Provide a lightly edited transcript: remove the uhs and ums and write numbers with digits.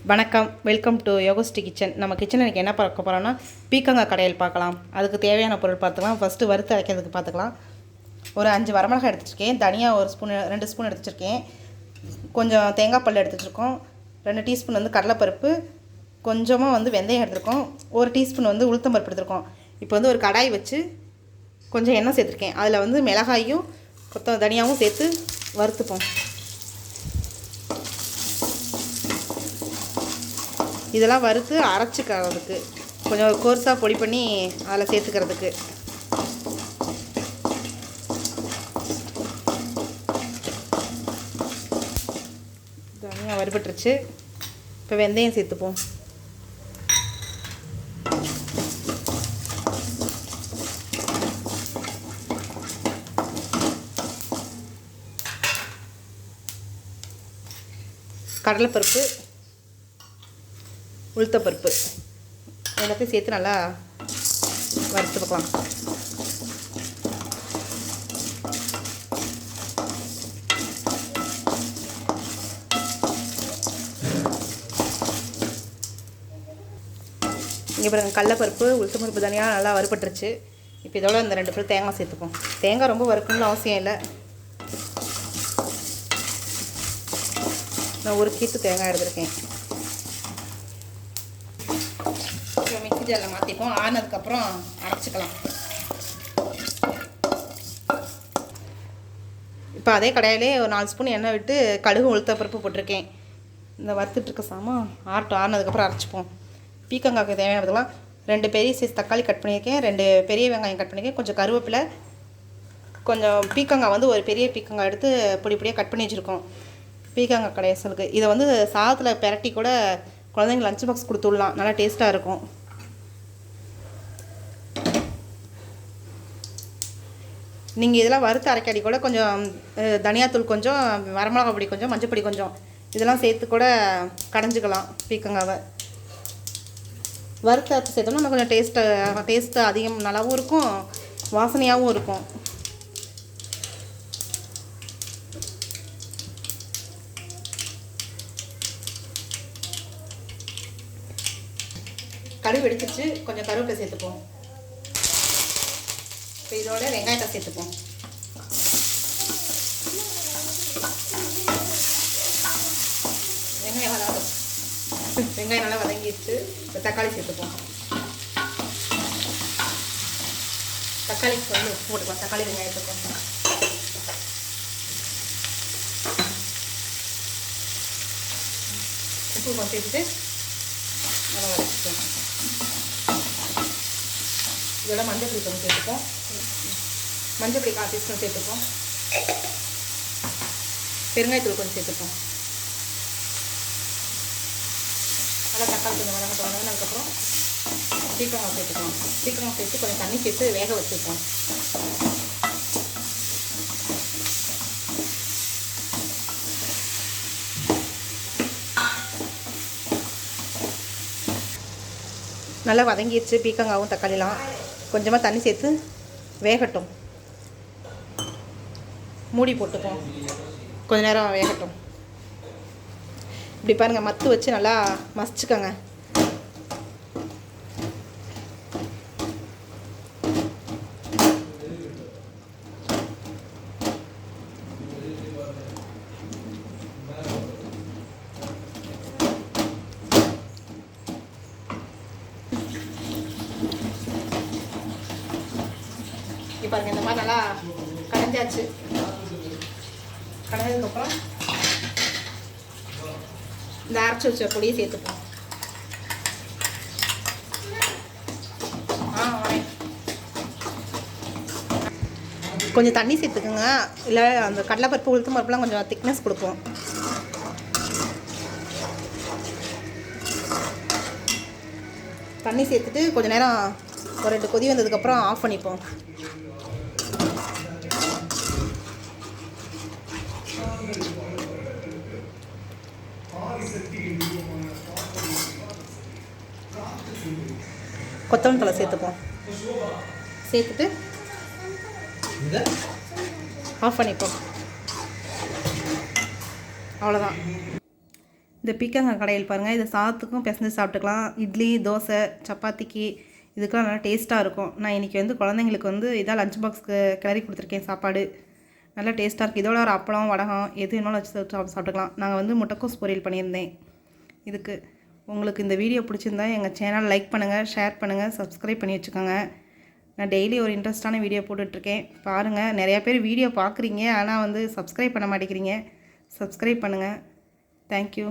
வணக்கம், welcome to யோகஸ்டி kitchen. நம்ம கிச்சனில் எனக்கு என்ன பார்க்க போகிறோன்னா பீக்கங்காய் கடையில் பார்க்கலாம். அதுக்கு தேவையான பொருள் பார்த்துக்கலாம். ஃபஸ்ட்டு வறுத்து அரைக்கிறதுக்கு பார்த்துக்கலாம். ஒரு 5 வரமிளகாய் எடுத்துருக்கேன். தனியாக 1 ஸ்பூன் 2 ஸ்பூன் எடுத்து வச்சுருக்கேன். கொஞ்சம் தேங்காய் பல் எடுத்து வச்சுருக்கோம். 2 டீஸ்பூன் வந்து கடலைப்பருப்பு, கொஞ்சமாக வந்து வெந்தயம் எடுத்துருக்கோம். 1 டீஸ்பூன் வந்து உளுத்தம்பருப்பு எடுத்துருக்கோம். இப்போ வந்து ஒரு கடாய் வச்சு கொஞ்சம் எண்ணெய் சேர்த்துருக்கேன். அதில் வந்து மிளகாயும் தனியாகவும் சேர்த்து வறுத்துப்போம். இதெல்லாம் வறுத்து அரைச்சிக்கிறதுக்கு கொஞ்சம் கோர்ஸாக பொடி பண்ணி அதில் சேர்த்துக்கிறதுக்கு. தனியாக வறுபட்டுருச்சு. இப்போ வெந்தயம் சேர்த்துப்போம். கடலைப்பருப்பு, உளுத்தப்பருப்பு எல்லாத்தையும் சேர்த்து நல்லா வறுத்து பார்க்கலாம். இங்கே பாருங்கள், கடலைப்பருப்பு உளுத்தப்பருப்பு தனியாக நல்லா வறுபட்டுருச்சு. இப்போ இதோட இந்த 2 பேர் தேங்காய் சேர்த்துப்போம். தேங்காய் ரொம்ப வறுக்கணும்னு அவசியம் இல்லை. நான் 1 கீத்து தேங்காய் எடுத்துருக்கேன். மிக்ஸி ஜாரில் மாற்றிப்போம். ஆனதுக்கப்புறம் அரைச்சிக்கலாம். இப்போ அதே கடாயிலே ஒரு 4 ஸ்பூன் எண்ணெய் விட்டு கடுகு உளுத்தப்பருப்பு போட்டிருக்கேன். இந்த வறுத்துட்ருக்க சாமான் ஆனதுக்கப்புறம் அரைச்சிப்போம். பீக்கங்காய்க்கு தேவையானதுலாம் 2 பெரிய சைஸ் தக்காளி கட் பண்ணியிருக்கேன். 2 பெரிய வெங்காயம் கட் பண்ணியிருக்கேன். கொஞ்சம் கருவேப்பிலை, கொஞ்சம் பீக்கங்காய் வந்து ஒரு பெரிய பீக்கங்காய் எடுத்து பொடி பொடியாக கட் பண்ணி வச்சுருக்கோம். பீக்கங்காய் கடைசலுக்கு இதை வந்து சாதத்தில் பெரட்டி கூட குழந்தைங்க லஞ்ச் பாக்ஸ் கொடுத்து விடலாம். நல்லா டேஸ்ட்டாக இருக்கும். நீங்கள் இதெல்லாம் வறுத்து அரைக்காடி கூட கொஞ்சம் தனியாத்தூள் கொஞ்சம், வரமிளகா பொடி கொஞ்சம், மஞ்சள் பொடி கொஞ்சம் இதெல்லாம் சேர்த்து கூட கடைஞ்சிக்கலாம். பீக்கங்காவை வறுத்து அரைச்சி சேர்த்தோம்னா இன்னும் கொஞ்சம் டேஸ்ட்டு அதிகம் நல்லாவும் இருக்கும், வாசனையாகவும் இருக்கும். கடுகு வெடிச்சிச்சு. கொஞ்சம் கருவேப்பிலை சேர்த்துப்போம். இப்போ இதோட வெங்காயத்தை சேர்த்துப்போம். வெங்காயம் நல்லா வதங்கிடுச்சு. இப்போ தக்காளி சேர்த்துப்போம். தக்காளிக்கு வந்து உப்பு போட்டுக்கலாம். தக்காளி வெங்காயத்துக்கும் உப்பு கொஞ்சம் சேர்த்துட்டு நல்லா வதக்கிப்போம். இதோட மஞ்சள் பொடி கொஞ்சம் சேர்த்துப்போம். மஞ்சள் பொடி 1/4 டீஸ்பூன் சேர்த்துப்போம். பெருங்காயத்தூள் கொஞ்சம் சேர்த்துப்போம். நல்லா தக்காளி கொஞ்சம் வதங்கினதுக்கப்புறம் பீக்கங்காய் சேர்த்துப்போம். பீக்கங்காய் சேர்த்து கொஞ்சம் தண்ணி சேர்த்து வேக வச்சுருப்போம். நல்லா வதங்கிடுச்சு. பீக்கங்காவும் தக்காளிலாம் கொஞ்சமாக தண்ணி சேர்த்து வேகட்டும். மூடி போட்டுப்போம். கொஞ்ச நேரம் வேகட்டும். இப்படி பாருங்கள், மத்து வச்சு நல்லா மசிச்சுக்கோங்க. பாருங்கள், இந்த மாதிரி நல்லா கடைஞ்சாச்சு. கடைஞ்சதுக்கப்புறம் இந்த அரைச்சி வச்ச பொடியை சேர்த்துப்போம். கொஞ்சம் தண்ணி சேர்த்துக்குங்க. இல்லை அந்த கடலைப்பருப்பு உளுத்தம் பருப்புலாம் கொஞ்சம் திக்னஸ் கொடுப்போம். தண்ணி சேர்த்துட்டு கொஞ்சம் நேரம் ஒரு 2 கொதி வந்ததுக்கப்புறம் ஆஃப் பண்ணிப்போம். கொத்தமல்லி தழை சேர்த்துப்போம். சேர்த்துட்டு ஆஃப் பண்ணிப்போம். அவ்வளோதான். இந்த பீக்கங்காய் கடையில் பாருங்கள், இதை சாதத்துக்கும் பிசைஞ்சு சாப்பிட்டுக்கலாம். இட்லி, தோசை, சப்பாத்திக்கு இதுக்கெலாம் நல்லா டேஸ்ட்டாக இருக்கும். நான் இன்றைக்கி வந்து குழந்தைங்களுக்கு வந்து இதான் லஞ்ச் பாக்ஸ்க்கு கிளறி கொடுத்துருக்கேன் சாப்பாடு. நல்லா டேஸ்ட்டாக இருக்குது. இதோட ஒரு அப்பளம், வடகம் எது வேணாலும் வச்சு சாப்பிட்டுக்கலாம். நாங்கள் வந்து முட்டைக்கோஸ் பொரியல் பண்ணியிருந்தேன் இதுக்கு. உங்களுக்கு இந்த வீடியோ பிடிச்சிருந்தா எங்கள் சேனல் லைக் பண்ணுங்கள், ஷேர் பண்ணுங்கள், சப்ஸ்கிரைப் பண்ணி வச்சுக்கோங்க. நான் டெய்லி ஒரு இன்ட்ரெஸ்ட்டான வீடியோ போட்டுட்ருக்கேன் பாருங்கள். நிறையா பேர் வீடியோ பார்க்குறீங்க, ஆனால் வந்து சப்ஸ்கிரைப் பண்ண மாட்டேங்கிறீங்க. சப்ஸ்கிரைப் பண்ணுங்கள். தேங்க்யூ.